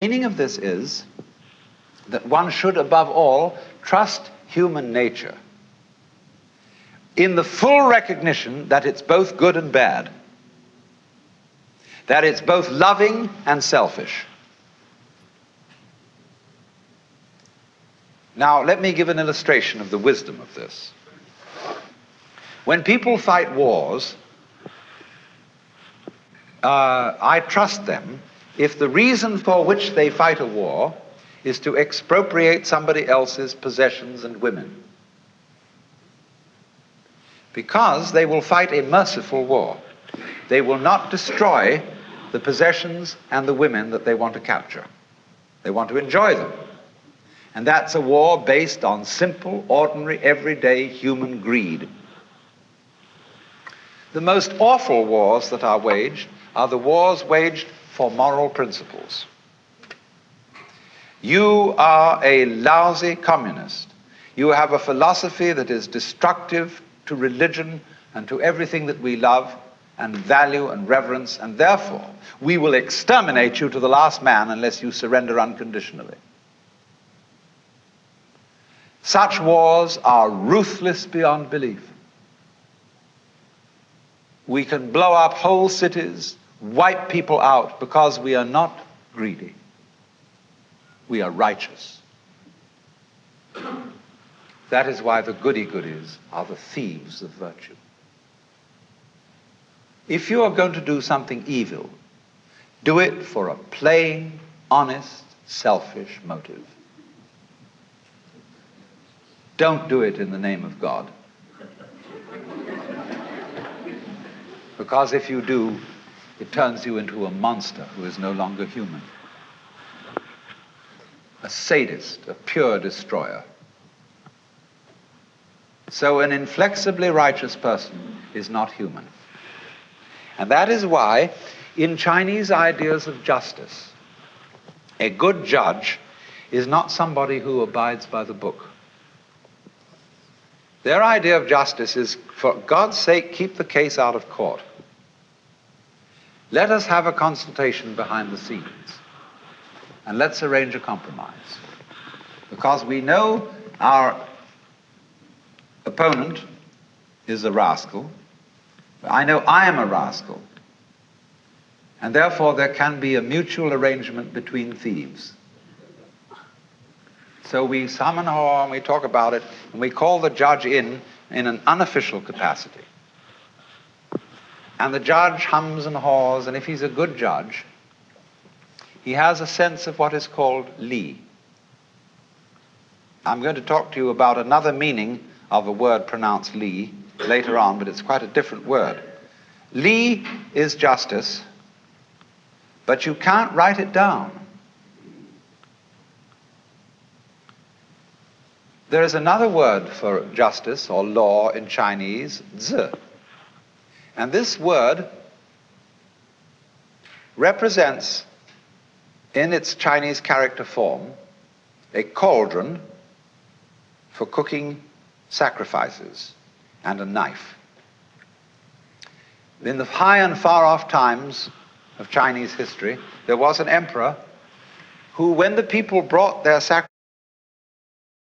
meaning of this is that one should, above all, trust human nature in the full recognition that it's both good and bad, that it's both loving and selfish. Now, let me give an illustration of the wisdom of this. When people fight wars, I trust them if the reason for which they fight a war is to expropriate somebody else's possessions and women. Because they will fight a merciful war. They will not destroy the possessions and the women that they want to capture. They want to enjoy them. And that's a war based on simple, ordinary, everyday human greed. The most awful wars that are waged are the wars waged for moral principles. You are a lousy communist. You have a philosophy that is destructive to religion and to everything that we love and value and reverence, and therefore we will exterminate you to the last man unless you surrender unconditionally. Such wars are ruthless beyond belief. We can blow up whole cities, wipe people out, because we are not greedy. We are righteous. That is why the goody-goodies are the thieves of virtue. If you are going to do something evil, do it for a plain, honest, selfish motive. Don't do it in the name of God. Because if you do, it turns you into a monster who is no longer human. A sadist, a pure destroyer. So an inflexibly righteous person is not human. And that is why, in Chinese ideas of justice, a good judge is not somebody who abides by the book. Their idea of justice is, for God's sake, keep the case out of court. Let us have a consultation behind the scenes, and let's arrange a compromise. Because we know our opponent is a rascal. I know I am a rascal. And therefore there can be a mutual arrangement between thieves. So we summon her and we talk about it, and we call the judge in an unofficial capacity. And the judge hums and haws, and if he's a good judge, he has a sense of what is called li. I'm going to talk to you about another meaning of a word pronounced li later on, but it's quite a different word. Li is justice, but you can't write it down. There is another word for justice or law in Chinese, zi. And this word represents, in its Chinese character form, a cauldron for cooking sacrifices and a knife. In the high and far off times of Chinese history, there was an emperor who, when the people brought their sacrifices